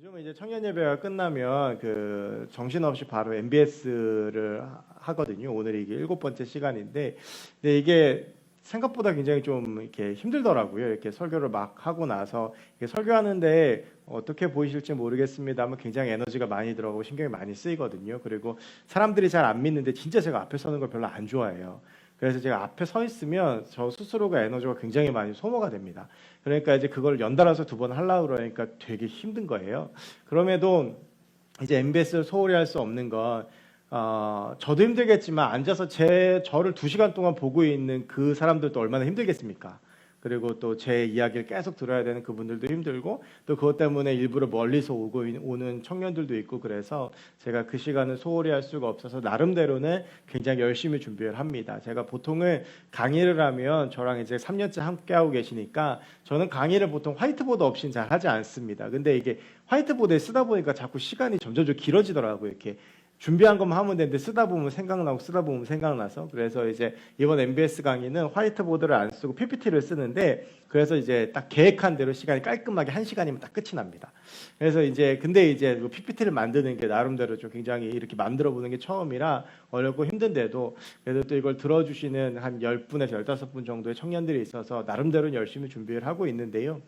요즘은 이제 청년 예배가 끝나면 그 정신없이 바로 MBS를 하거든요. 오늘 이게 7번째 시간인데, 근데 이게 생각보다 굉장히 좀 이렇게 힘들더라고요. 이렇게 설교를 막 하고 나서 이렇게 설교하는데 어떻게 보이실지 모르겠습니다만 굉장히 에너지가 많이 들어가고 신경이 많이 쓰이거든요. 그리고 사람들이 잘 안 믿는데 진짜 제가 앞에 서는 걸 별로 안 좋아해요. 그래서 제가 앞에 서 있으면 저 스스로가 에너지가 굉장히 많이 소모가 됩니다. 그러니까 이제 그걸 연달아서 2번 하려고 그러니까 되게 힘든 거예요. 그럼에도 이제 MBS를 소홀히 할 수 없는 건 저도 힘들겠지만 앉아서 저를 2시간 동안 보고 있는 그 사람들도 얼마나 힘들겠습니까? 그리고 또 제 이야기를 계속 들어야 되는 그분들도 힘들고 또 그것 때문에 일부러 멀리서 오는 청년들도 있고 그래서 제가 그 시간을 소홀히 할 수가 없어서 나름대로는 굉장히 열심히 준비를 합니다. 제가 보통은 강의를 하면 저랑 이제 3년째 함께하고 계시니까 저는 강의를 보통 화이트보드 없이는 잘 하지 않습니다. 근데 이게 화이트보드에 쓰다 보니까 자꾸 시간이 점점 길어지더라고요. 이렇게 준비한 것만 하면 되는데 쓰다 보면 생각나고 쓰다 보면 생각나서 그래서 이제 이번 MBS 강의는 화이트보드를 안 쓰고 PPT를 쓰는데 그래서 이제 딱 계획한 대로 시간이 깔끔하게 1시간이면 딱 끝이 납니다. 그래서 이제 근데 이제 PPT를 만드는 게 나름대로 좀 굉장히 이렇게 만들어 보는 게 처음이라 어렵고 힘든데도 그래도 또 이걸 들어주시는 한 10분에서 15분 정도의 청년들이 있어서 나름대로 열심히 준비를 하고 있는데요.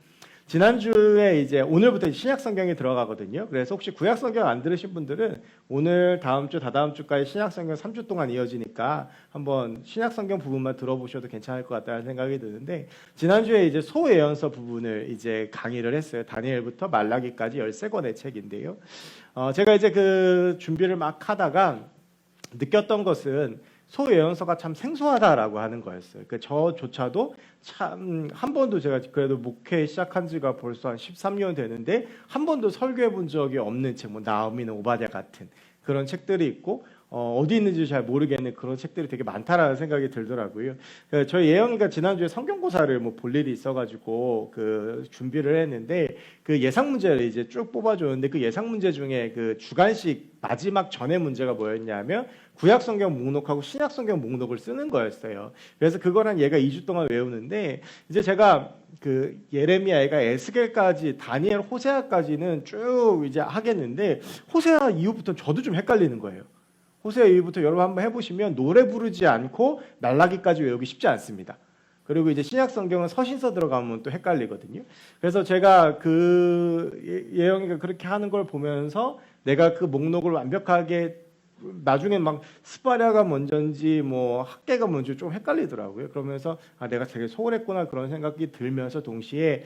지난주에 이제 오늘부터 신약 성경이 들어가거든요. 그래서 혹시 구약 성경 안 들으신 분들은 오늘 다음 주 다다음 주까지 신약 성경 3주 동안 이어지니까 한번 신약 성경 부분만 들어보셔도 괜찮을 것 같다는 생각이 드는데 지난주에 이제 소예언서 부분을 이제 강의를 했어요. 다니엘부터 말라기까지 13권의 책인데요. 제가 이제 그 준비를 막 하다가 느꼈던 것은 소예언서가 참 생소하다라고 하는 거였어요. 그러니까 저조차도 참 한 번도 제가 그래도 목회 시작한 지가 벌써 한 13년 되는데 한 번도 설교해 본 적이 없는 책, 뭐 나음이나 오바댜 같은 그런 책들이 있고 어디 있는지 잘 모르겠는 그런 책들이 되게 많다라는 생각이 들더라고요. 저희 예영이가 지난주에 성경고사를 뭐 볼 일이 있어가지고 그 준비를 했는데 그 예상 문제를 이제 쭉 뽑아줬는데 그 예상 문제 중에 그 주관식 마지막 전의 문제가 뭐였냐면 구약 성경 목록하고 신약 성경 목록을 쓰는 거였어요. 그래서 그걸 한 얘가 2주 동안 외우는데 이제 제가 그 예레미야가 에스겔까지 다니엘 호세아까지는 쭉 이제 하겠는데 호세아 이후부터 저도 좀 헷갈리는 거예요. 호세아 이후부터 여러분 한번 해보시면 노래 부르지 않고 말라기까지 외우기 쉽지 않습니다. 그리고 이제 신약 성경은 서신서 들어가면 또 헷갈리거든요. 그래서 제가 그 예영이가 그렇게 하는 걸 보면서 내가 그 목록을 완벽하게 나중에 막 스파랴가 먼저인지 뭐 학계가 먼저 좀 헷갈리더라고요. 그러면서 내가 되게 소홀했구나 그런 생각이 들면서 동시에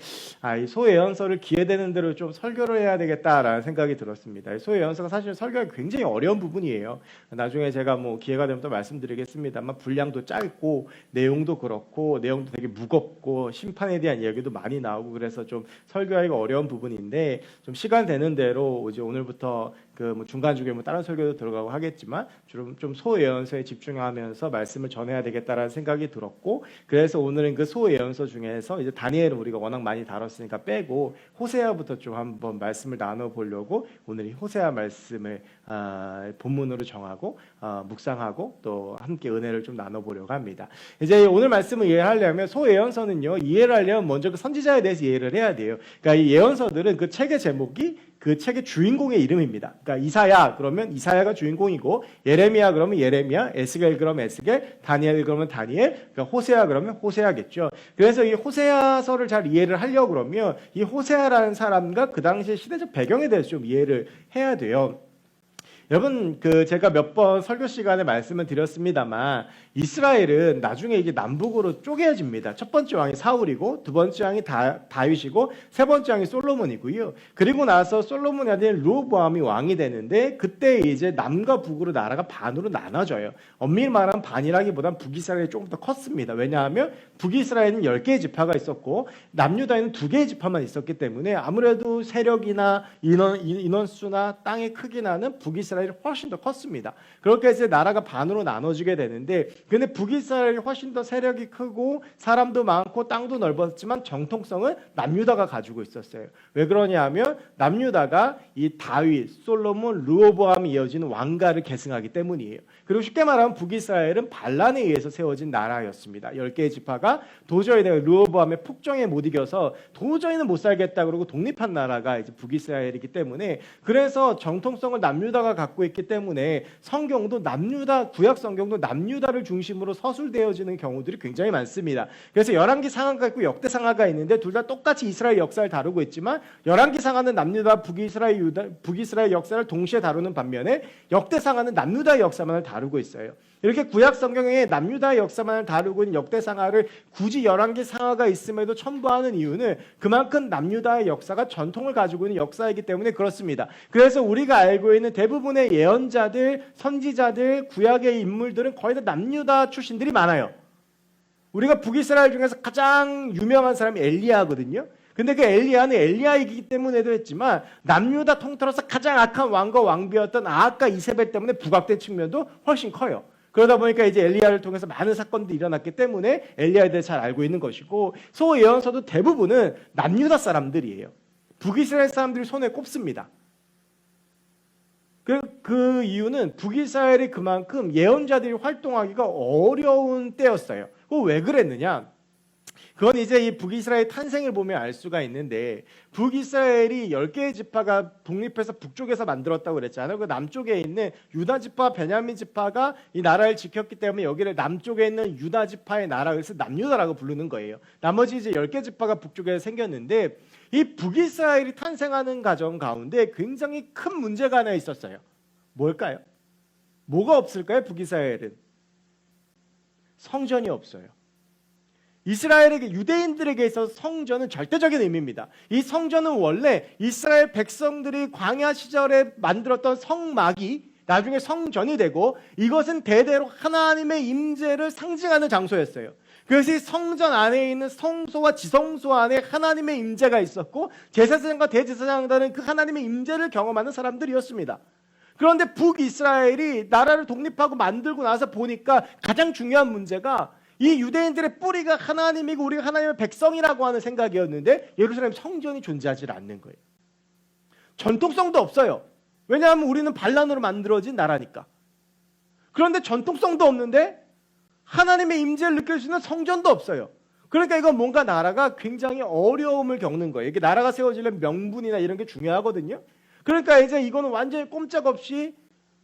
이 소예언서를 기회되는 대로 좀 설교를 해야 되겠다라는 생각이 들었습니다. 소예언서가 사실 설교가 굉장히 어려운 부분이에요. 나중에 제가 뭐 기회가 되면 또 말씀드리겠습니다만 분량도 짧고 내용도 그렇고 내용도 되게 무겁고 심판에 대한 이야기도 많이 나오고 그래서 좀 설교하기가 어려운 부분인데 좀 시간 되는 대로 이제 오늘부터 그 뭐 중간 중에 뭐 다른 설교도 들어가고 하겠지만 좀 소예언서에 집중하면서 말씀을 전해야 되겠다라는 생각이 들었고 그래서 오늘은 그 소예언서 중에서 이제 다니엘은 우리가 워낙 많이 다뤘으니까 빼고 호세아부터 좀 한번 말씀을 나눠 보려고 오늘 이 호세아 말씀을 본문으로 정하고 묵상하고 또 함께 은혜를 좀 나눠 보려고 합니다. 이제 오늘 말씀을 이해하려면 소예언서는요 이해를 하려면 먼저 그 선지자에 대해서 이해를 해야 돼요. 그러니까 이 예언서들은 그 책의 제목이 그 책의 주인공의 이름입니다. 그러니까 이사야 그러면 이사야가 주인공이고 예레미야 그러면 예레미야, 에스겔 그러면 에스겔, 다니엘 그러면 다니엘, 그러니까 호세아 그러면 호세아겠죠. 그래서 이 호세아서를 잘 이해를 하려고 그러면 이 호세아라는 사람과 그 당시의 시대적 배경에 대해서 좀 이해를 해야 돼요. 여러분 그 제가 몇 번 설교 시간에 말씀을 드렸습니다만 이스라엘은 나중에 이게 남북으로 쪼개집니다. 첫 번째 왕이 사울이고 두 번째 왕이 다윗이고 세 번째 왕이 솔로몬이고요. 그리고 나서 솔로몬의 아들 르호보암이 왕이 되는데 그때 이제 남과 북으로 나라가 반으로 나눠져요. 엄밀히 말하면 반이라기보단 북이스라엘이 조금 더 컸습니다. 왜냐하면 북이스라엘은 10개의 지파가 있었고 남유다에는 2개의 지파만 있었기 때문에 아무래도 세력이나 인원수나 땅의 크기나는 북이스라엘 북이스라엘이 훨씬 더 컸습니다. 그렇게 이제 나라가 반으로 나눠지게 되는데, 근데 북이스라엘이 훨씬 더 세력이 크고 사람도 많고 땅도 넓었지만 정통성은 남유다가 가지고 있었어요. 왜 그러냐면 남유다가 이 다윗, 솔로몬, 르호보암이 이어지는 왕가를 계승하기 때문이에요. 그리고 쉽게 말하면 북이스라엘은 반란에 의해서 세워진 나라였습니다. 10개의 지파가 도저히 내가 르호보암의 폭정에 못 이겨서 도저히는 못 살겠다 그러고 독립한 나라가 이제 북이스라엘이기 때문에, 그래서 정통성을 남유다가 갖고 있기 때문에 성경도 남유다, 구약 성경도 남유다를 중심으로 서술되어지는 경우들이 굉장히 많습니다. 그래서 열왕기 상하가 있고 역대 상하가 있는데 둘 다 똑같이 이스라엘 역사를 다루고 있지만 열왕기 상하는 남유다, 북이스라엘 역사를 동시에 다루는 반면에 역대 상하는 남유다의 역사만을 다루고 있어요. 이렇게 구약 성경에 남유다의 역사만을 다루고 있는 역대 상하를 굳이 열왕기 상하가 있음에도 첨부하는 이유는 그만큼 남유다의 역사가 전통을 가지고 있는 역사이기 때문에 그렇습니다. 그래서 우리가 알고 있는 대부분의 예언자들, 선지자들, 구약의 인물들은 거의 다 남유다 출신들이 많아요. 우리가 북이스라엘 중에서 가장 유명한 사람이 엘리야거든요. 근데 그 엘리야는 엘리야이기 때문에도 했지만 남유다 통틀어서 가장 악한 왕과 왕비였던 아합과 이세벨 때문에 부각된 측면도 훨씬 커요. 그러다 보니까 이제 엘리야를 통해서 많은 사건들이 일어났기 때문에 엘리야에 대해 잘 알고 있는 것이고, 소예언서도 대부분은 남유다 사람들이에요. 북이스라엘 사람들이 손에 꼽습니다. 그 이유는 북이스라엘이 그만큼 예언자들이 활동하기가 어려운 때였어요. 왜 그랬느냐? 그건 이제 이 북이스라엘 탄생을 보면 알 수가 있는데, 북이스라엘이 10개의 지파가 독립해서 북쪽에서 만들었다고 그랬잖아요. 그 남쪽에 있는 유다 지파, 베냐민 지파가 이 나라를 지켰기 때문에 여기를 남쪽에 있는 유다 지파의 나라, 그래서 남유다라고 부르는 거예요. 나머지 이제 10개 지파가 북쪽에 생겼는데, 이 북이스라엘이 탄생하는 과정 가운데 굉장히 큰 문제가 하나 있었어요. 뭘까요? 뭐가 없을까요? 북이스라엘은 성전이 없어요. 이스라엘에게, 유대인들에게 있어서 성전은 절대적인 의미입니다. 이 성전은 원래 이스라엘 백성들이 광야 시절에 만들었던 성막이 나중에 성전이 되고, 이것은 대대로 하나님의 임재를 상징하는 장소였어요. 그래서 이 성전 안에 있는 성소와 지성소 안에 하나님의 임재가 있었고, 제사장과 대제사장들은 그 하나님의 임재를 경험하는 사람들이었습니다. 그런데 북이스라엘이 나라를 독립하고 만들고 나서 보니까 가장 중요한 문제가 이 유대인들의 뿌리가 하나님이고 우리가 하나님의 백성이라고 하는 생각이었는데, 예루살렘 성전이 존재하지 않는 거예요. 전통성도 없어요. 왜냐하면 우리는 반란으로 만들어진 나라니까. 그런데 전통성도 없는데 하나님의 임재를 느낄 수 있는 성전도 없어요. 그러니까 이건 뭔가 나라가 굉장히 어려움을 겪는 거예요. 이게 나라가 세워지려면 명분이나 이런 게 중요하거든요. 그러니까 이제 이거는 완전히 꼼짝없이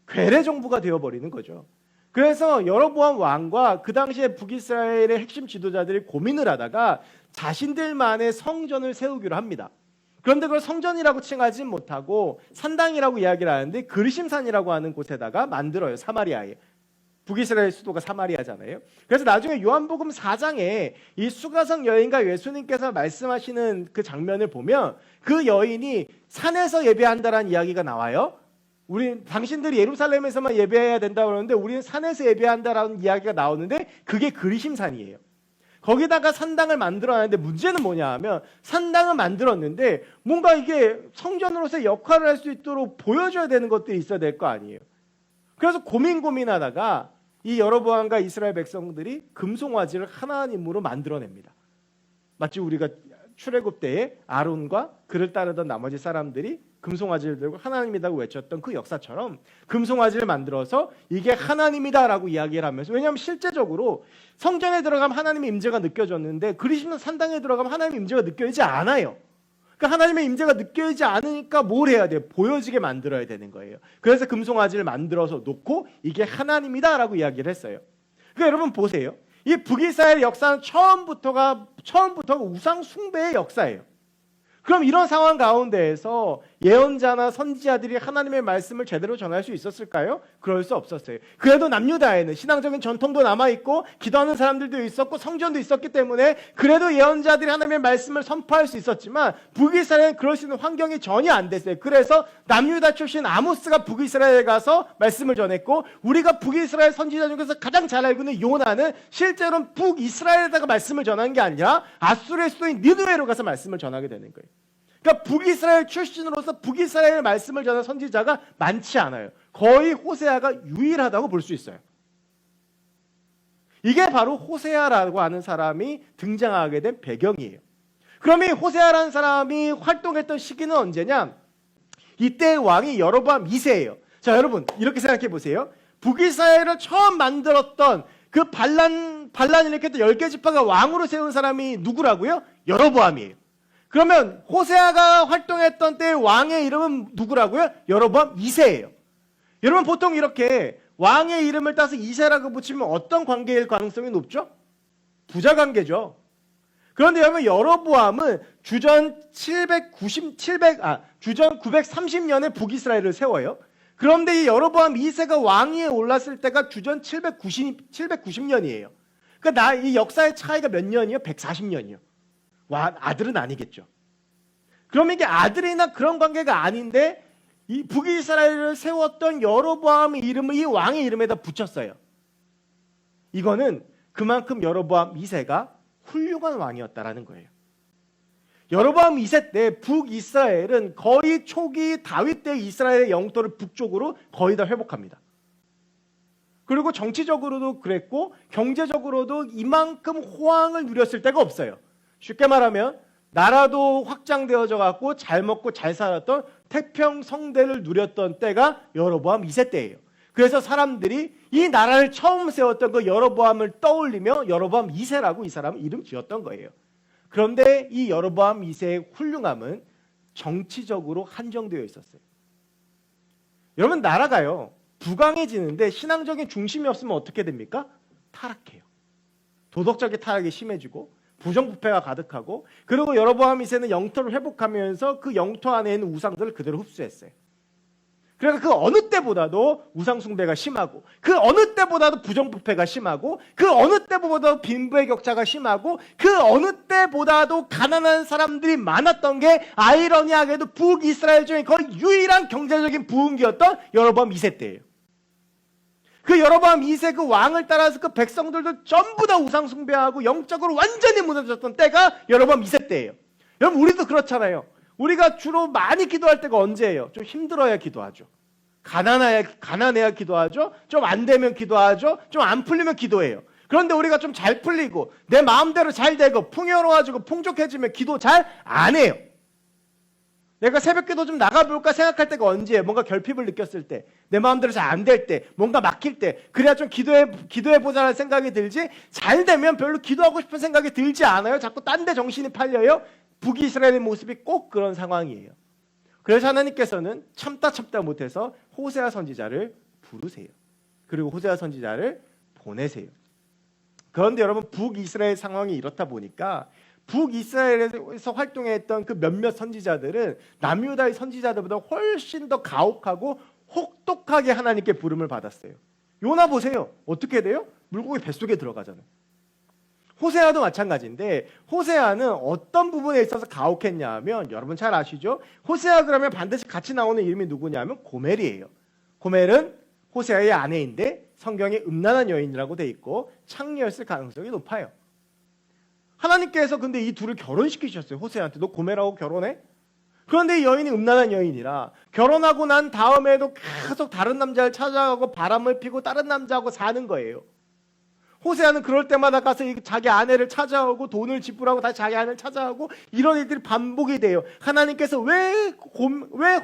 괴뢰 정부가 되어버리는 거죠. 그래서 여로보암 왕과 그 당시에 북이스라엘의 핵심 지도자들이 고민을 하다가 자신들만의 성전을 세우기로 합니다. 그런데 그걸 성전이라고 칭하지 못하고 산당이라고 이야기를 하는데, 그리심산이라고 하는 곳에다가 만들어요. 사마리아에. 북이스라엘 수도가 사마리아잖아요. 그래서 나중에 요한복음 4장에 이 수가성 여인과 예수님께서 말씀하시는 그 장면을 보면 그 여인이 산에서 예배한다라는 이야기가 나와요. 당신들이 예루살렘에서만 예배해야 된다고 그러는데 우리는 산에서 예배한다라는 이야기가 나오는데, 그게 그리심산이에요. 거기다가 산당을 만들어놨는데 문제는 뭐냐 하면, 산당을 만들었는데 뭔가 이게 성전으로서의 역할을 할 수 있도록 보여줘야 되는 것들이 있어야 될 거 아니에요. 그래서 고민하다가 이 여로보암과 이스라엘 백성들이 금송아지를 하나님으로 만들어냅니다. 마치 우리가 출애굽 때에 아론과 그를 따르던 나머지 사람들이 금송아지를 들고 하나님이라고 외쳤던 그 역사처럼 금송아지를 만들어서 이게 하나님이다라고 이야기를 하면서, 왜냐하면 실제적으로 성전에 들어가면 하나님의 임재가 느껴졌는데 그리심산 산당에 들어가면 하나님의 임재가 느껴지지 않아요. 그러니까 하나님의 임재가 느껴지지 않으니까 뭘 해야 돼요? 보여지게 만들어야 되는 거예요. 그래서 금송아지를 만들어서 놓고 이게 하나님이다라고 이야기를 했어요. 그러니까 여러분 보세요. 이 북이스라엘 역사는 처음부터가 우상 숭배의 역사예요. 그럼 이런 상황 가운데에서 예언자나 선지자들이 하나님의 말씀을 제대로 전할 수 있었을까요? 그럴 수 없었어요. 그래도 남유다에는 신앙적인 전통도 남아있고 기도하는 사람들도 있었고 성전도 있었기 때문에 그래도 예언자들이 하나님의 말씀을 선포할 수 있었지만, 북이스라엘은 그럴 수 있는 환경이 전혀 안 됐어요. 그래서 남유다 출신 아모스가 북이스라엘에 가서 말씀을 전했고, 우리가 북이스라엘 선지자 중에서 가장 잘 알고 있는 요나는 실제로는 북이스라엘에다가 말씀을 전하는 게 아니라 아수르의 수도인 니느웨로 가서 말씀을 전하게 되는 거예요. 그러니까 북이스라엘 출신으로서 북이스라엘 말씀을 전한 선지자가 많지 않아요. 거의 호세아가 유일하다고 볼 수 있어요. 이게 바로 호세아라고 하는 사람이 등장하게 된 배경이에요. 그럼 이 호세아라는 사람이 활동했던 시기는 언제냐? 이때 왕이 여로보암 2세예요. 자, 여러분 이렇게 생각해 보세요. 북이스라엘을 처음 만들었던 그 반란을 일으켰던 10개 지파가 왕으로 세운 사람이 누구라고요? 여로보암이에요. 그러면 호세아가 활동했던 때 왕의 이름은 누구라고요? 여로보암 2세예요. 여러분 보통 이렇게 왕의 이름을 따서 2세라고 붙이면 어떤 관계일 가능성이 높죠? 부자 관계죠. 그런데 여러분 여로보암은 주전 930년에 북이스라엘을 세워요. 그런데 이 여로보암 2세가 왕위에 올랐을 때가 주전 790년이에요. 그러니까 이 역사의 차이가 몇 년이요? 140년이요. 아들은 아니겠죠. 그럼 이게 아들이나 그런 관계가 아닌데 이 북이스라엘을 세웠던 여로보암의 이름을 이 왕의 이름에다 붙였어요. 이거는 그만큼 여로보암 2세가 훌륭한 왕이었다라는 거예요. 여로보암 2세 때 북이스라엘은 거의 초기 다윗 때 이스라엘의 영토를 북쪽으로 거의 다 회복합니다. 그리고 정치적으로도 그랬고 경제적으로도 이만큼 호황을 누렸을 때가 없어요. 쉽게 말하면 나라도 확장되어져 갖고 잘 먹고 잘 살았던 태평성대를 누렸던 때가 여로보암 2세 때예요. 그래서 사람들이 이 나라를 처음 세웠던 그 여로보암을 떠올리며 여로보암 2세라고 이 사람 이름 지었던 거예요. 그런데 이 여로보암 2세의 훌륭함은 정치적으로 한정되어 있었어요. 여러분 나라가요 부강해지는데 신앙적인 중심이 없으면 어떻게 됩니까? 타락해요. 도덕적인 타락이 심해지고 부정부패가 가득하고 그리고 여로보암 2세는 영토를 회복하면서 그 영토 안에 있는 우상들을 그대로 흡수했어요. 그러니까 그 어느 때보다도 우상숭배가 심하고 그 어느 때보다도 부정부패가 심하고 그 어느 때보다도 빈부의 격차가 심하고 그 어느 때보다도 가난한 사람들이 많았던 게 아이러니하게도 북이스라엘 중에 거의 유일한 경제적인 부흥기였던 여로보암 2세 때예요. 그 여로보암 2세 그 왕을 따라서 그 백성들도 전부 다 우상숭배하고 영적으로 완전히 무너졌던 때가 여로보암 2세 때예요. 여러분 우리도 그렇잖아요. 우리가 주로 많이 기도할 때가 언제예요? 좀 힘들어야 기도하죠. 가난해야 기도하죠. 좀 안 되면 기도하죠. 좀 안 풀리면 기도해요. 그런데 우리가 좀 잘 풀리고 내 마음대로 잘 되고 풍요로워지고 풍족해지면 기도 잘 안 해요. 내가 새벽기도 좀 나가볼까 생각할 때가 언제예요? 뭔가 결핍을 느꼈을 때, 내 마음대로 잘 안 될 때, 뭔가 막힐 때, 그래야 좀 기도해보자는 생각이 들지, 잘 되면 별로 기도하고 싶은 생각이 들지 않아요? 자꾸 딴 데 정신이 팔려요? 북이스라엘의 모습이 꼭 그런 상황이에요. 그래서 하나님께서는 참다 못해서 호세아 선지자를 부르세요. 그리고 호세아 선지자를 보내세요. 그런데 여러분 북이스라엘 상황이 이렇다 보니까 북이스라엘에서 활동했던 그 몇몇 선지자들은 남유다의 선지자들보다 훨씬 더 가혹하고 혹독하게 하나님께 부름을 받았어요. 요나 보세요. 어떻게 돼요? 물고기 뱃속에 들어가잖아요. 호세아도 마찬가지인데 호세아는 어떤 부분에 있어서 가혹했냐 하면 여러분 잘 아시죠? 호세아 그러면 반드시 같이 나오는 이름이 누구냐 하면 고멜이에요. 고멜은 호세아의 아내인데 성경에 음란한 여인이라고 돼 있고 창녀였을 가능성이 높아요. 하나님께서 근데 이 둘을 결혼시키셨어요. 호세아한테 너 고멜하고 결혼해? 그런데 이 여인이 음란한 여인이라 결혼하고 난 다음에도 계속 다른 남자를 찾아가고 바람을 피고 다른 남자하고 사는 거예요. 호세아는 그럴 때마다 가서 자기 아내를 찾아오고 돈을 지불하고 다시 자기 아내를 찾아오고 이런 일들이 반복이 돼요. 하나님께서 왜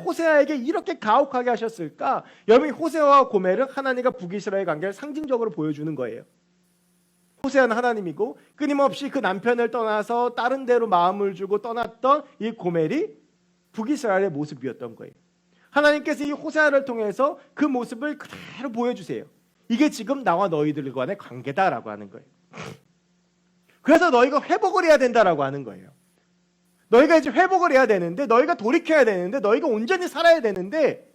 호세아에게 이렇게 가혹하게 하셨을까? 여러분 호세아와 고멜은 하나님과 북이스라엘 관계를 상징적으로 보여주는 거예요. 호세아는 하나님이고 끊임없이 그 남편을 떠나서 다른 데로 마음을 주고 떠났던 이 고멜이 북이스라엘의 모습이었던 거예요. 하나님께서 이 호세아를 통해서 그 모습을 그대로 보여주세요. 이게 지금 나와 너희들 간의 관계다라고 하는 거예요. 그래서 너희가 회복을 해야 된다라고 하는 거예요. 너희가 이제 회복을 해야 되는데 너희가 돌이켜야 되는데 너희가 온전히 살아야 되는데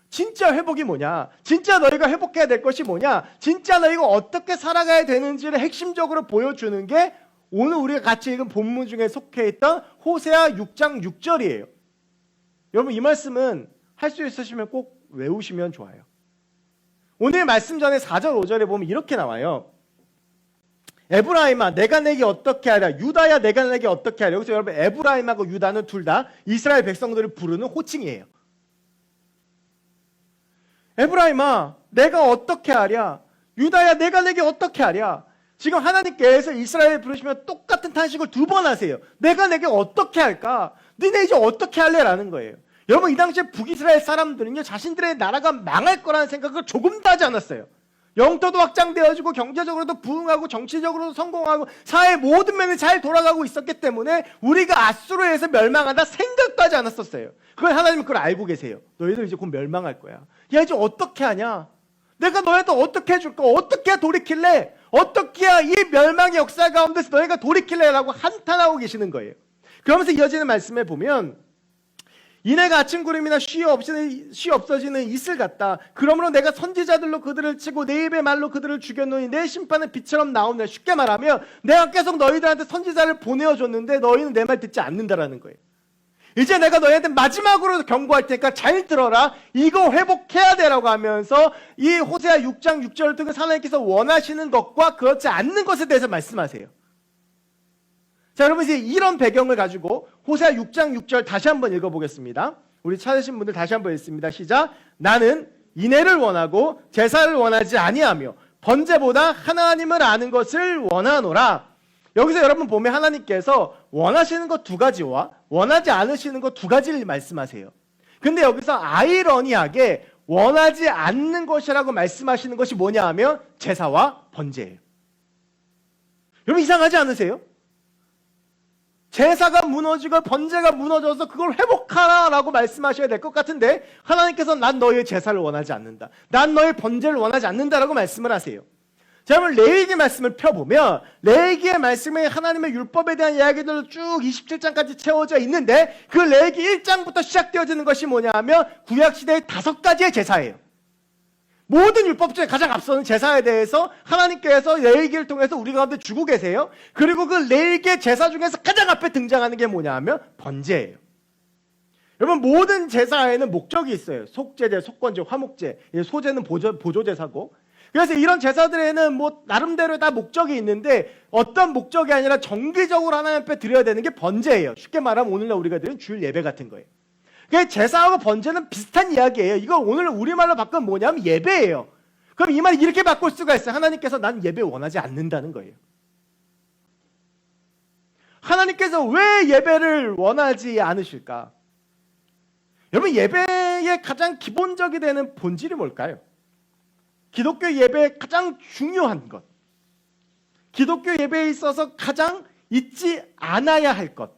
진짜 회복이 뭐냐? 진짜 너희가 회복해야 될 것이 뭐냐? 진짜 너희가 어떻게 살아가야 되는지를 핵심적으로 보여주는 게 오늘 우리가 같이 읽은 본문 중에 속해 있던 호세아 6장 6절이에요. 여러분 이 말씀은 할 수 있으시면 꼭 외우시면 좋아요. 오늘 말씀 전에 4절 5절에 보면 이렇게 나와요. 에브라임아 내가 내게 어떻게 하랴, 유다야 내가 내게 어떻게 하랴. 여기서 여러분 에브라임하고 유다는 둘 다 이스라엘 백성들을 부르는 호칭이에요. 에브라임아 내가 어떻게 하랴, 유다야 내가 내게 어떻게 하랴. 지금 하나님께서 이스라엘 부르시면 똑같은 탄식을 2번 하세요. 내가 내게 어떻게 할까? 너네 이제 어떻게 할래? 라는 거예요. 여러분 이 당시에 북이스라엘 사람들은요 자신들의 나라가 망할 거라는 생각을 조금도 하지 않았어요. 영토도 확장되어지고 경제적으로도 부흥하고 정치적으로도 성공하고 사회 모든 면이 잘 돌아가고 있었기 때문에 우리가 아수르에서 멸망한다 생각도 하지 않았었어요. 그걸 하나님은 그걸 알고 계세요. 너희들 이제 곧 멸망할 거야. 야 이제 어떻게 하냐? 내가 너희한테 어떻게 해줄까? 어떻게 해야 돌이킬래? 어떻게 해야 이 멸망의 역사 가운데서 너희가 돌이킬래? 라고 한탄하고 계시는 거예요. 그러면서 이어지는 말씀에 보면 이내가 아침 구름이나 쉬 없어지는 이슬 같다. 그러므로 내가 선지자들로 그들을 치고 내 입의 말로 그들을 죽였노니 내 심판은 빛처럼 나오네. 쉽게 말하면 내가 계속 너희들한테 선지자를 보내어줬는데 너희는 내 말 듣지 않는다라는 거예요. 이제 내가 너희한테 마지막으로 경고할 테니까 잘 들어라. 이거 회복해야 되라고 하면서 이 호세아 6장 6절을 통해서 하나님께서 원하시는 것과 그렇지 않는 것에 대해서 말씀하세요. 자, 여러분 이제 이런 배경을 가지고 호세아 6장 6절 다시 한번 읽어보겠습니다. 우리 찾으신 분들 다시 한번 읽습니다. 시작. 나는 인애를 원하고 제사를 원하지 아니하며 번제보다 하나님을 아는 것을 원하노라. 여기서 여러분 보면 하나님께서 원하시는 것 2가지와 원하지 않으시는 것 2가지를 말씀하세요. 근데 여기서 아이러니하게 원하지 않는 것이라고 말씀하시는 것이 뭐냐 하면 제사와 번제예요. 여러분 이상하지 않으세요? 제사가 무너지고 번제가 무너져서 그걸 회복하라라고 말씀하셔야 될 것 같은데 하나님께서 난 너의 제사를 원하지 않는다. 난 너의 번제를 원하지 않는다라고 말씀을 하세요. 자, 그럼 레위기 말씀을 펴보면 레위기의 말씀에 하나님의 율법에 대한 이야기들로 쭉 27장까지 채워져 있는데 그 레위기 1장부터 시작되어지는 것이 뭐냐 하면 구약시대의 5가지의 제사예요. 모든 율법 중에 가장 앞서는 제사에 대해서 하나님께서 레위기를 통해서 우리 가운데 주고 계세요. 그리고 그 레위기의 제사 중에서 가장 앞에 등장하는 게 뭐냐 하면 번제예요. 여러분 모든 제사에는 목적이 있어요. 속제제, 속건제, 화목제, 소제는 보조제사고. 그래서 이런 제사들에는 뭐 나름대로 다 목적이 있는데 어떤 목적이 아니라 정기적으로 하나님 앞에 드려야 되는 게 번제예요. 쉽게 말하면 오늘날 우리가 드리는 주일 예배 같은 거예요. 그러니까 제사하고 번제는 비슷한 이야기예요. 이거 오늘 우리말로 바꾸면 뭐냐면 예배예요. 그럼 이 말을 이렇게 바꿀 수가 있어요. 하나님께서 난 예배 원하지 않는다는 거예요. 하나님께서 왜 예배를 원하지 않으실까? 여러분 예배의 가장 기본적이 되는 본질이 뭘까요? 기독교 예배의 가장 중요한 것, 기독교 예배에 있어서 가장 잊지 않아야 할 것,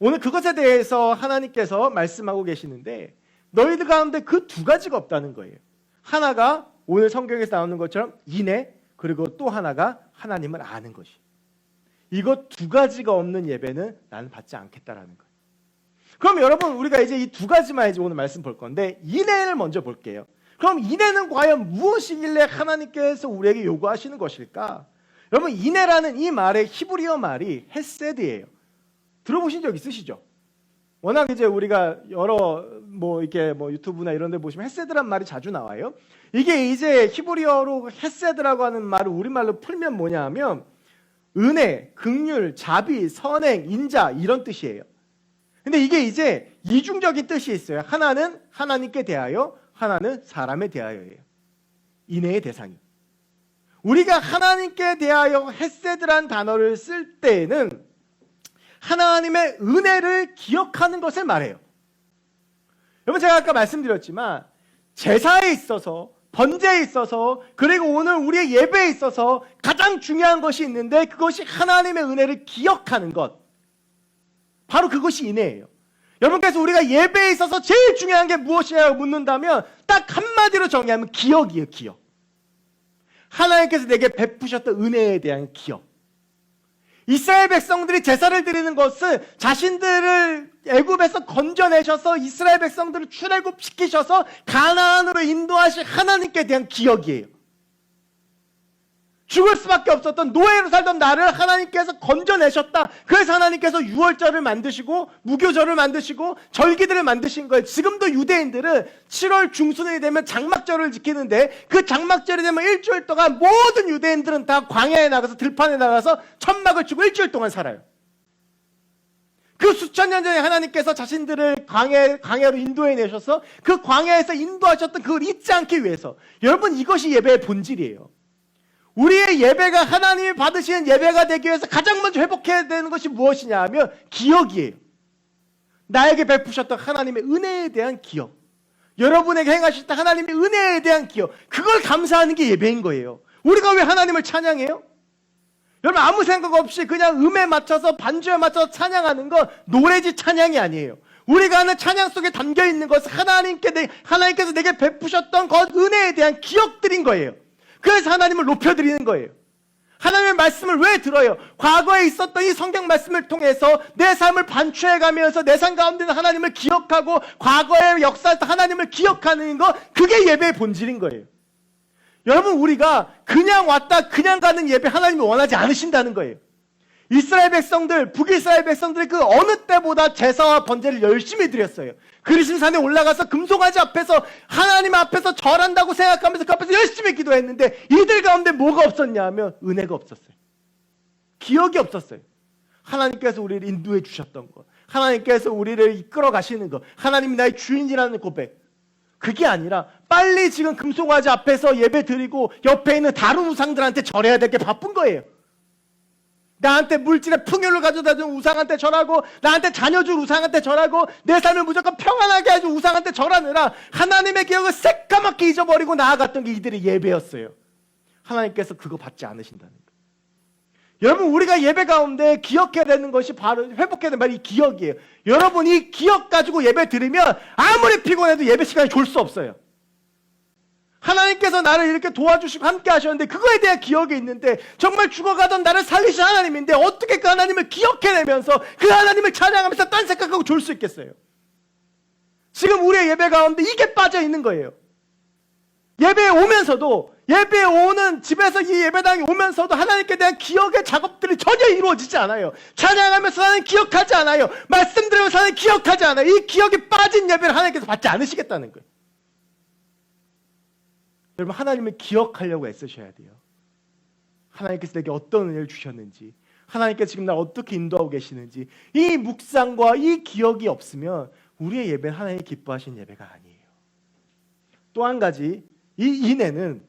오늘 그것에 대해서 하나님께서 말씀하고 계시는데 너희들 가운데 그 2가지가 없다는 거예요. 하나가 오늘 성경에서 나오는 것처럼 인애, 그리고 또 하나가 하나님을 아는 것이. 이것 2가지가 없는 예배는 나는 받지 않겠다라는 거예요. 그럼 여러분 우리가 이제 이 2가지만 이제 오늘 말씀 볼 건데 인애를 먼저 볼게요. 그럼 인애는 과연 무엇이길래 하나님께서 우리에게 요구하시는 것일까? 여러분 인애라는 이 말의 히브리어 말이 헤세드예요. 들어보신 적 있으시죠? 워낙 이제 우리가 여러 이렇게 유튜브나 이런 데 보시면 헤세드란 말이 자주 나와요. 이게 이제 히브리어로 헤세드라고 하는 말을 우리말로 풀면 뭐냐 하면 은혜, 긍휼, 자비, 선행, 인자 이런 뜻이에요. 근데 이게 이제 이중적인 뜻이 있어요. 하나는 하나님께 대하여, 하나는 사람에 대하여예요. 인애의 대상이. 우리가 하나님께 대하여 헤세드란 단어를 쓸 때에는 하나님의 은혜를 기억하는 것을 말해요. 여러분 제가 아까 말씀드렸지만 제사에 있어서, 번제에 있어서, 그리고 오늘 우리의 예배에 있어서 가장 중요한 것이 있는데 그것이 하나님의 은혜를 기억하는 것, 바로 그것이 인애예요. 여러분께서 우리가 예배에 있어서 제일 중요한 게 무엇이냐고 묻는다면 딱 한마디로 정의하면 기억이에요. 기억. 하나님께서 내게 베푸셨던 은혜에 대한 기억. 이스라엘 백성들이 제사를 드리는 것은 자신들을 애굽에서 건져내셔서 이스라엘 백성들을 출애굽시키셔서 가나안으로 인도하신 하나님께 대한 기억이에요. 죽을 수밖에 없었던 노예로 살던 나를 하나님께서 건져내셨다. 그래서 하나님께서 유월절을 만드시고 무교절을 만드시고 절기들을 만드신 거예요. 지금도 유대인들은 7월 중순이 되면 장막절을 지키는데 그 장막절이 되면 일주일 동안 모든 유대인들은 다 광야에 나가서 들판에 나가서 천막을 치고 일주일 동안 살아요. 그 수천 년 전에 하나님께서 자신들을 광야로 인도해 내셔서 그 광야에서 인도하셨던 그걸 잊지 않기 위해서. 여러분, 이것이 예배의 본질이에요. 우리의 예배가 하나님이 받으시는 예배가 되기 위해서 가장 먼저 회복해야 되는 것이 무엇이냐 하면 기억이에요. 나에게 베푸셨던 하나님의 은혜에 대한 기억, 여러분에게 행하셨던 하나님의 은혜에 대한 기억, 그걸 감사하는 게 예배인 거예요. 우리가 왜 하나님을 찬양해요? 여러분, 아무 생각 없이 그냥 음에 맞춰서 반주에 맞춰서 찬양하는 건 노래지 찬양이 아니에요. 우리가 하는 찬양 속에 담겨있는 것은 하나님께서 내게 베푸셨던 것 은혜에 대한 기억들인 거예요. 그래서 하나님을 높여드리는 거예요. 하나님의 말씀을 왜 들어요? 과거에 있었던 이 성경 말씀을 통해서 내 삶을 반추해가면서 내 삶 가운데는 하나님을 기억하고 과거의 역사에서 하나님을 기억하는 것, 그게 예배의 본질인 거예요. 여러분, 우리가 그냥 왔다 그냥 가는 예배 하나님이 원하지 않으신다는 거예요. 이스라엘 백성들, 북이스라엘 백성들이 그 어느 때보다 제사와 번제를 열심히 드렸어요. 그리심산에 올라가서 금송아지 앞에서 하나님 앞에서 절한다고 생각하면서 그 앞에서 열심히 기도했는데 이들 가운데 뭐가 없었냐 하면 은혜가 없었어요. 기억이 없었어요. 하나님께서 우리를 인도해 주셨던 것, 하나님께서 우리를 이끌어 가시는 것, 하나님이 나의 주인이라는 고백, 그게 아니라 빨리 지금 금송아지 앞에서 예배 드리고 옆에 있는 다른 우상들한테 절해야 될 게 바쁜 거예요. 나한테 물질의 풍요를 가져다 준 우상한테 절하고, 나한테 자녀 줄 우상한테 절하고, 내 삶을 무조건 평안하게 해준 우상한테 절하느라 하나님의 기억을 새까맣게 잊어버리고 나아갔던 게 이들의 예배였어요. 하나님께서 그거 받지 않으신다는 거예요. 여러분, 우리가 예배 가운데 기억해야 되는 것이 바로, 회복해야 되는 말이 이 기억이에요. 여러분, 이 기억 가지고 예배 드리면 아무리 피곤해도 예배 시간이 졸 수 없어요. 하나님께서 나를 이렇게 도와주시고 함께 하셨는데 그거에 대한 기억이 있는데, 정말 죽어가던 나를 살리신 하나님인데 어떻게 그 하나님을 기억해내면서 그 하나님을 찬양하면서 딴 생각하고 졸 수 있겠어요? 지금 우리의 예배 가운데 이게 빠져 있는 거예요. 예배에 오면서도, 예배에 오는 집에서 이 예배당에 오면서도 하나님께 대한 기억의 작업들이 전혀 이루어지지 않아요. 찬양하면서 하나님 기억하지 않아요. 말씀드리면서 하나님 기억하지 않아요. 이 기억이 빠진 예배를 하나님께서 받지 않으시겠다는 거예요. 여러분, 하나님을 기억하려고 애쓰셔야 돼요. 하나님께서 내게 어떤 은혜를 주셨는지, 하나님께서 지금 나를 어떻게 인도하고 계시는지, 이 묵상과 이 기억이 없으면 우리의 예배는 하나님이 기뻐하시는 예배가 아니에요. 또 한 가지, 이 인애는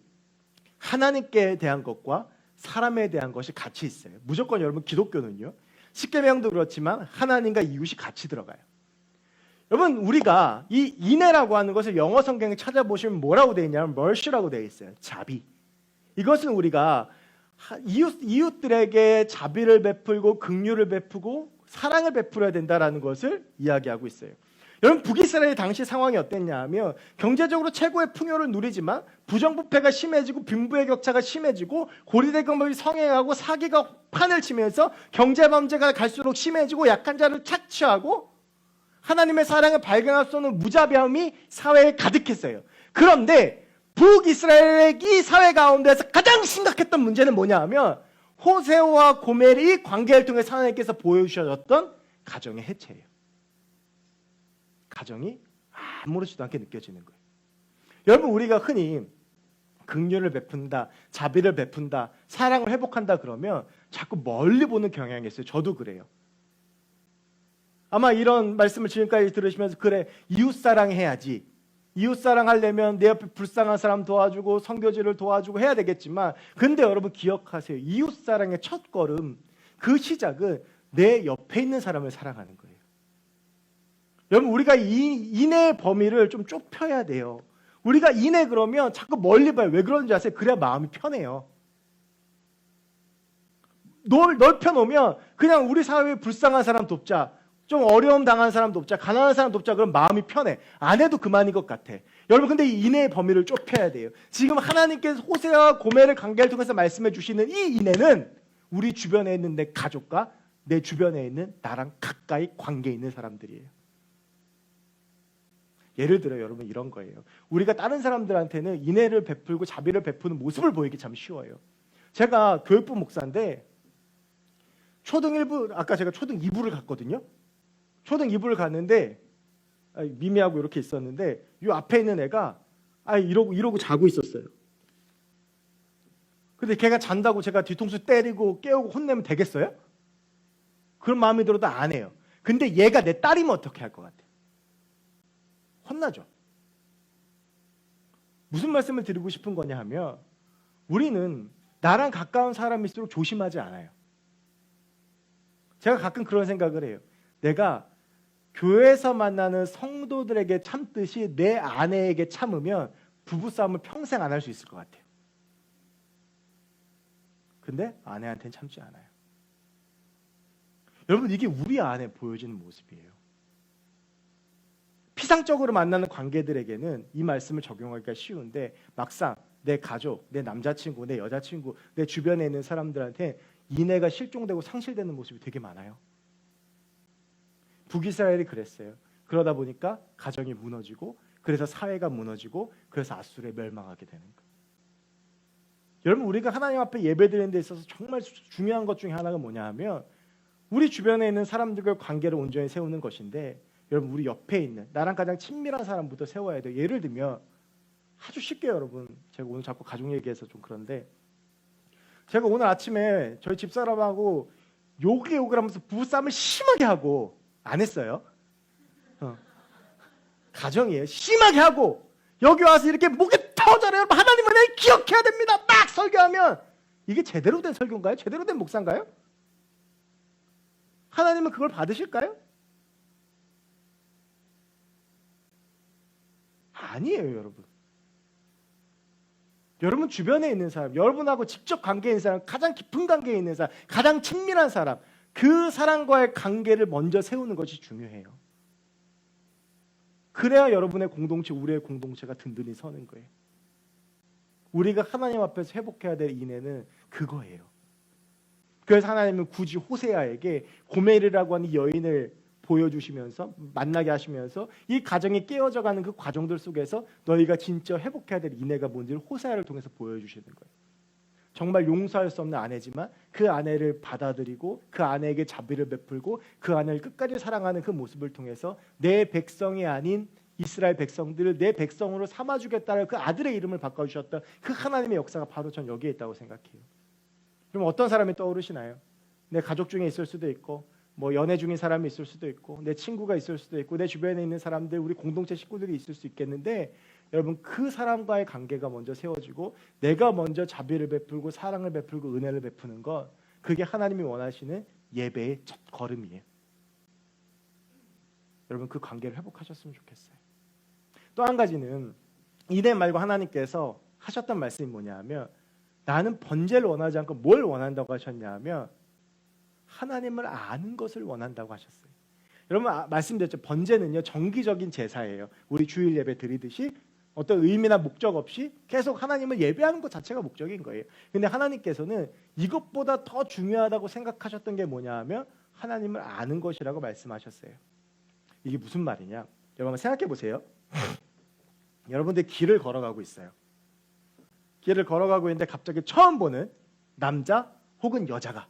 하나님께 대한 것과 사람에 대한 것이 같이 있어요. 무조건 여러분, 기독교는요, 십계명도 그렇지만 하나님과 이웃이 같이 들어가요. 여러분, 우리가 이 인애라고 하는 것을 영어 성경에 찾아보시면 뭐라고 되어 있냐면 mercy라고 되어 있어요. 자비. 이것은 우리가 이웃들에게 자비를 베풀고 긍휼을 베푸고 사랑을 베풀어야 된다는 것을 이야기하고 있어요. 여러분, 북이스라엘 당시 상황이 어땠냐 하면 경제적으로 최고의 풍요를 누리지만 부정부패가 심해지고 빈부의 격차가 심해지고 고리대금업이 성행하고 사기가 판을 치면서 경제범죄가 갈수록 심해지고 약한 자를 착취하고 하나님의 사랑을 발견할 수 없는 무자비함이 사회에 가득했어요. 그런데 북이스라엘의 이 사회 가운데서 가장 심각했던 문제는 뭐냐 하면 호세오와 고멜의 관계를 통해 하나님께서 보여주셨던 가정의 해체예요. 가정이 아무렇지도 않게 느껴지는 거예요. 여러분, 우리가 흔히 긍휼을 베푼다, 자비를 베푼다, 사랑을 회복한다 그러면 자꾸 멀리 보는 경향이 있어요. 저도 그래요. 아마 이런 말씀을 지금까지 들으시면서, 그래, 이웃사랑 해야지, 이웃사랑 하려면 내 옆에 불쌍한 사람 도와주고 선교지를 도와주고 해야 되겠지만, 근데 여러분 기억하세요. 이웃사랑의 첫 걸음, 그 시작은 내 옆에 있는 사람을 사랑하는 거예요. 여러분, 우리가 이 인애의 범위를 좀 좁혀야 돼요. 우리가 인애 그러면 자꾸 멀리 봐요. 왜 그런지 아세요? 그래야 마음이 편해요. 넓혀놓으면 그냥 우리 사회에 불쌍한 사람 돕자, 좀 어려움 당한 사람 돕자, 가난한 사람 돕자, 그럼 마음이 편해. 안 해도 그만인 것 같아. 여러분, 근데 이 인애의 범위를 좁혀야 돼요. 지금 하나님께서 호세와 고멜의 관계를 통해서 말씀해 주시는 이 인애는 우리 주변에 있는 내 가족과 내 주변에 있는 나랑 가까이 관계 있는 사람들이에요. 예를 들어 여러분, 이런 거예요. 우리가 다른 사람들한테는 인애를 베풀고 자비를 베푸는 모습을 보이기 참 쉬워요. 제가 교육부 목사인데 초등 1부, 아까 제가 초등 2부를 갔거든요. 초등 2부를 갔는데 미미하고 이렇게 있었는데 이 앞에 있는 애가 이러고 자고 있었어요. 근데 걔가 잔다고 제가 뒤통수 때리고 깨우고 혼내면 되겠어요? 그런 마음이 들어도 안 해요. 근데 얘가 내 딸이면 어떻게 할 것 같아요? 혼나죠. 무슨 말씀을 드리고 싶은 거냐 하면 우리는 나랑 가까운 사람일수록 조심하지 않아요. 제가 가끔 그런 생각을 해요. 내가 교회에서 만나는 성도들에게 참듯이 내 아내에게 참으면 부부싸움을 평생 안 할 수 있을 것 같아요. 근데 아내한테는 참지 않아요. 여러분, 이게 우리 안에 보여지는 모습이에요. 피상적으로 만나는 관계들에게는 이 말씀을 적용하기가 쉬운데 막상 내 가족, 내 남자친구, 내 여자친구, 내 주변에 있는 사람들한테 이내가 실종되고 상실되는 모습이 되게 많아요. 북이스라엘이 그랬어요. 그러다 보니까 가정이 무너지고 그래서 사회가 무너지고 그래서 아수르에 멸망하게 되는 거예요. 여러분, 우리가 하나님 앞에 예배드리는 데 있어서 정말 중요한 것 중에 하나가 뭐냐 하면 우리 주변에 있는 사람들과의 관계를 온전히 세우는 것인데 여러분, 우리 옆에 있는 나랑 가장 친밀한 사람부터 세워야 돼요. 예를 들면 아주 쉽게 여러분, 제가 오늘 자꾸 가족 얘기해서 좀 그런데 제가 오늘 아침에 저희 집사람하고 욕을 하면서 부부싸움을 심하게 하고 안 했어요. 가정이에요. 심하게 하고 여기 와서 이렇게 목에 터져요. 여러분, 하나님은 날 기억해야 됩니다. 막 설교하면 이게 제대로 된 설교인가요? 제대로 된 목사인가요? 하나님은 그걸 받으실까요? 아니에요, 여러분. 여러분 주변에 있는 사람, 여러분하고 직접 관계에 있는 사람, 가장 깊은 관계에 있는 사람, 가장 친밀한 사람, 그 사람과의 관계를 먼저 세우는 것이 중요해요. 그래야 여러분의 공동체, 우리의 공동체가 든든히 서는 거예요. 우리가 하나님 앞에서 회복해야 될 인애는 그거예요. 그래서 하나님은 굳이 호세아에게 고멜이라고 하는 여인을 보여주시면서 만나게 하시면서 이 가정이 깨어져가는 그 과정들 속에서 너희가 진짜 회복해야 될 인애가 뭔지를 호세아를 통해서 보여주시는 거예요. 정말 용서할 수 없는 아내지만 그 아내를 받아들이고 그 아내에게 자비를 베풀고 그 아내를 끝까지 사랑하는 그 모습을 통해서 내 백성이 아닌 이스라엘 백성들을 내 백성으로 삼아주겠다는 그 아들의 이름을 바꿔주셨던 그 하나님의 역사가 바로 전 여기에 있다고 생각해요. 그럼 어떤 사람이 떠오르시나요? 내 가족 중에 있을 수도 있고 뭐 연애 중인 사람이 있을 수도 있고 내 친구가 있을 수도 있고 내 주변에 있는 사람들, 우리 공동체 식구들이 있을 수 있겠는데 여러분, 그 사람과의 관계가 먼저 세워지고 내가 먼저 자비를 베풀고 사랑을 베풀고 은혜를 베푸는 것, 그게 하나님이 원하시는 예배의 첫 걸음이에요. 여러분, 그 관계를 회복하셨으면 좋겠어요. 또 한 가지는 이내 말고 하나님께서 하셨던 말씀이 뭐냐 하면 나는 번제를 원하지 않고 뭘 원한다고 하셨냐 하면 하나님을 아는 것을 원한다고 하셨어요. 여러분, 말씀드렸죠. 번제는요 정기적인 제사예요. 우리 주일 예배 드리듯이 어떤 의미나 목적 없이 계속 하나님을 예배하는 것 자체가 목적인 거예요. 근데 하나님께서는 이것보다 더 중요하다고 생각하셨던 게 뭐냐 하면 하나님을 아는 것이라고 말씀하셨어요. 이게 무슨 말이냐? 여러분 한번 생각해 보세요. 여러분들 길을 걸어가고 있어요. 길을 걸어가고 있는데 갑자기 처음 보는 남자 혹은 여자가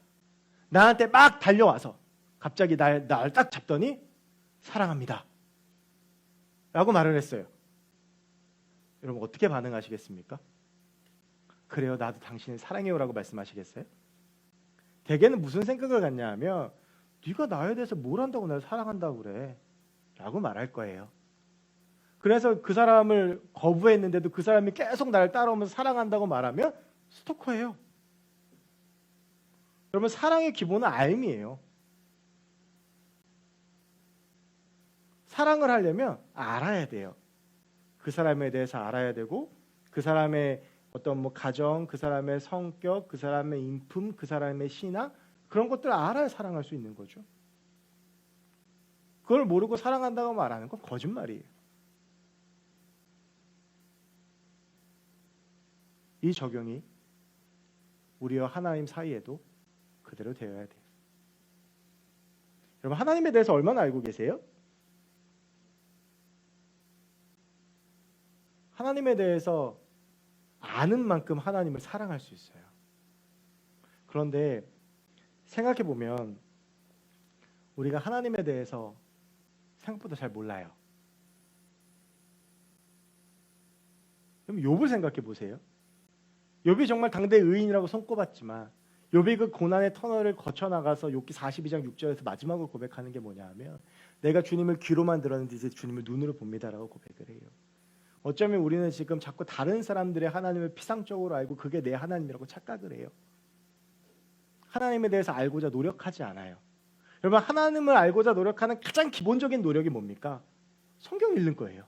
나한테 막 달려와서 갑자기 날 딱 잡더니 사랑합니다 라고 말을 했어요. 여러분 어떻게 반응하시겠습니까? 그래요, 나도 당신을 사랑해요 라고 말씀하시겠어요? 대개는 무슨 생각을 갖냐 하면 네가 나에 대해서 뭘 안다고 날 사랑한다고 그래 라고 말할 거예요. 그래서 그 사람을 거부했는데도 그 사람이 계속 나를 따라오면서 사랑한다고 말하면 스토커예요. 여러분, 사랑의 기본은 알미예요. 사랑을 하려면 알아야 돼요. 그 사람에 대해서 알아야 되고 그 사람의 어떤 뭐 가정, 그 사람의 성격, 그 사람의 인품, 그 사람의 신앙, 그런 것들을 알아야 사랑할 수 있는 거죠. 그걸 모르고 사랑한다고 말하는 건 거짓말이에요. 이 적용이 우리와 하나님 사이에도 그대로 되어야 돼요. 여러분, 하나님에 대해서 얼마나 알고 계세요? 하나님에 대해서 아는 만큼 하나님을 사랑할 수 있어요. 그런데 생각해 보면 우리가 하나님에 대해서 생각보다 잘 몰라요. 그럼 욥을 생각해 보세요. 욥이 정말 당대 의인이라고 손꼽았지만 욥이 그 고난의 터널을 거쳐 나가서 욥기 42장 6절에서 마지막으로 고백하는 게 뭐냐 하면 내가 주님을 귀로만 들었는데 이제 주님을 눈으로 봅니다라고 고백을 해요. 어쩌면 우리는 지금 자꾸 다른 사람들의 하나님을 피상적으로 알고 그게 내 하나님이라고 착각을 해요. 하나님에 대해서 알고자 노력하지 않아요. 여러분, 하나님을 알고자 노력하는 가장 기본적인 노력이 뭡니까? 성경 읽는 거예요.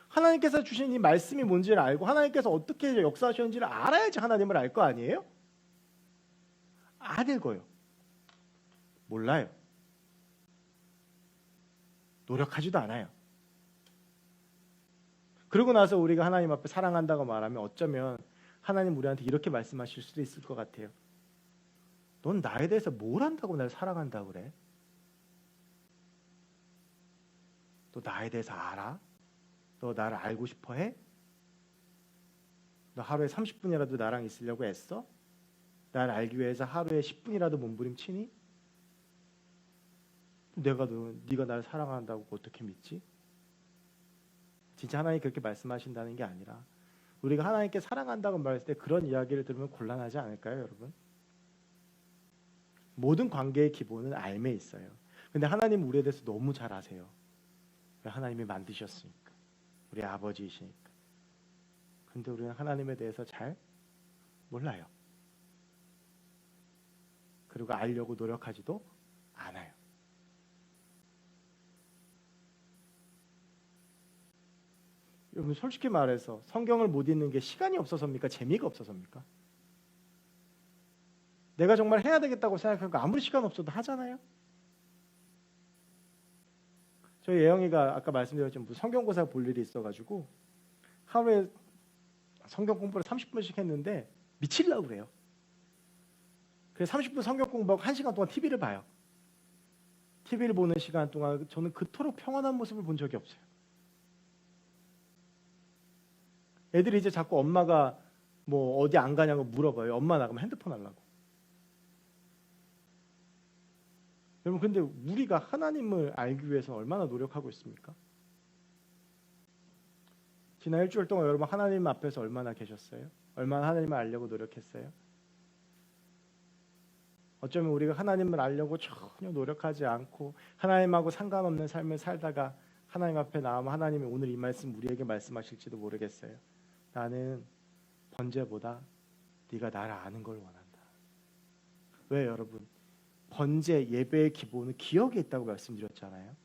하나님께서 주신 이 말씀이 뭔지를 알고 하나님께서 어떻게 역사하셨는지를 알아야지 하나님을 알 거 아니에요? 안 읽어요. 몰라요. 노력하지도 않아요. 그러고 나서 우리가 하나님 앞에 사랑한다고 말하면 어쩌면 하나님 우리한테 이렇게 말씀하실 수도 있을 것 같아요. 넌 나에 대해서 뭘 안다고 날 사랑한다고 그래? 너 나에 대해서 알아? 너 나를 알고 싶어 해? 너 하루에 30분이라도 나랑 있으려고 애써? 나를 알기 위해서 하루에 10분이라도 몸부림치니? 네가 나를 사랑한다고 어떻게 믿지? 진짜 하나님이 그렇게 말씀하신다는 게 아니라 우리가 하나님께 사랑한다고 말했을 때 그런 이야기를 들으면 곤란하지 않을까요, 여러분? 모든 관계의 기본은 알매 있어요. 근데 하나님 우리에 대해서 너무 잘 아세요. 하나님이 만드셨으니까. 우리 아버지이시니까. 근데 우리는 하나님에 대해서 잘 몰라요. 그리고 알려고 노력하지도 않아요. 여러분, 솔직히 말해서 성경을 못 읽는 게 시간이 없어서입니까? 재미가 없어서입니까? 내가 정말 해야 되겠다고 생각하니까 아무리 시간 없어도 하잖아요. 저희 예영이가 아까 말씀드렸지만 성경고사 볼 일이 있어가지고 하루에 성경 공부를 30분씩 했는데 미치려고 그래요. 그래서 30분 성경 공부하고 1시간 동안 TV를 봐요. TV를 보는 시간 동안 저는 그토록 평안한 모습을 본 적이 없어요. 애들이 이제 자꾸 엄마가 뭐 어디 안 가냐고 물어봐요. 엄마 나가면 핸드폰 하려고. 여러분, 근데 우리가 하나님을 알기 위해서 얼마나 노력하고 있습니까? 지난 일주일 동안 여러분 하나님 앞에서 얼마나 계셨어요? 얼마나 하나님을 알려고 노력했어요? 어쩌면 우리가 하나님을 알려고 전혀 노력하지 않고 하나님하고 상관없는 삶을 살다가 하나님 앞에 나오면 하나님이 오늘 이 말씀 우리에게 말씀하실지도 모르겠어요. 나는 번제보다 네가 나를 아는 걸 원한다. 왜 여러분? 번제 예배의 기본은 기억에 있다고 말씀드렸잖아요.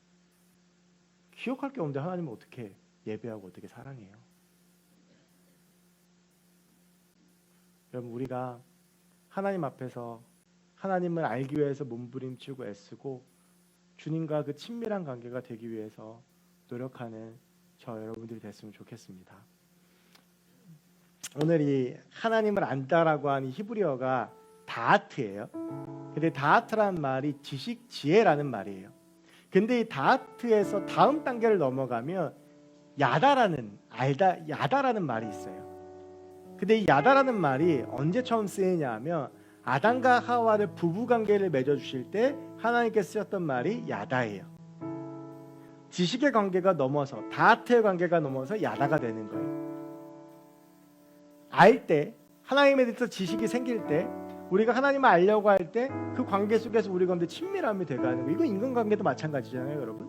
기억할 게 없는데 하나님은 어떻게 예배하고 어떻게 사랑해요? 여러분, 우리가 하나님 앞에서 하나님을 알기 위해서 몸부림치고 애쓰고 주님과 그 친밀한 관계가 되기 위해서 노력하는 저 여러분들이 됐으면 좋겠습니다. 오늘 이 하나님을 안다라고 하는 히브리어가 다하트예요. 근데 다하트란 말이 지식, 지혜라는 말이에요. 근데 이 다하트에서 다음 단계를 넘어가면 야다라는 말이 있어요. 근데 이 야다라는 말이 언제 처음 쓰이냐 하면 아담과 하와를 부부관계를 맺어주실 때 하나님께서 쓰셨던 말이 야다예요. 지식의 관계가 넘어서 다하트의 관계가 넘어서 야다가 되는 거예요. 알 때, 하나님에 대해서 지식이 생길 때, 우리가 하나님을 알려고 할 때 그 관계 속에서 우리 가운데 친밀함이 돼가는 거예요. 이건 인간관계도 마찬가지잖아요, 여러분.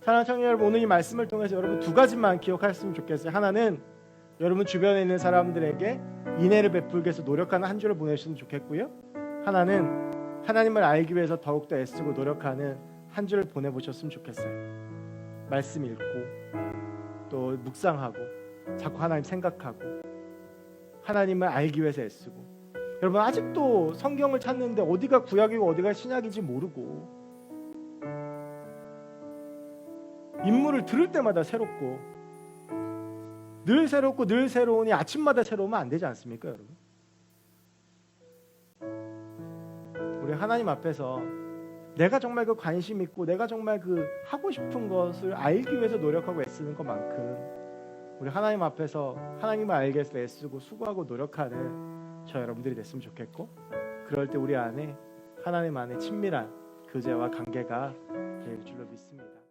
사랑하는 청년 여러분, 오늘 이 말씀을 통해서 여러분 두 가지만 기억하셨으면 좋겠어요. 하나는 여러분 주변에 있는 사람들에게 인애를 베풀기 위해서 노력하는 한 주를 보내셨으면 좋겠고요. 하나는 하나님을 알기 위해서 더욱더 애쓰고 노력하는 한 주를 보내보셨으면 좋겠어요. 말씀 읽고 또 묵상하고 자꾸 하나님 생각하고 하나님을 알기 위해서 애쓰고. 여러분, 아직도 성경을 찾는데 어디가 구약이고 어디가 신약인지 모르고 인물을 들을 때마다 새롭고 늘 새롭고 늘 새로우니 아침마다 새로우면 안 되지 않습니까, 여러분? 우리 하나님 앞에서 내가 정말 그 관심 있고 내가 정말 그 하고 싶은 것을 알기 위해서 노력하고 애쓰는 것만큼 우리 하나님 앞에서 하나님을 알기 위해서 애쓰고 수고하고 노력하는 저 여러분들이 됐으면 좋겠고, 그럴 때 우리 안에 하나님 안에 친밀한 교제와 관계가 될 줄로 믿습니다.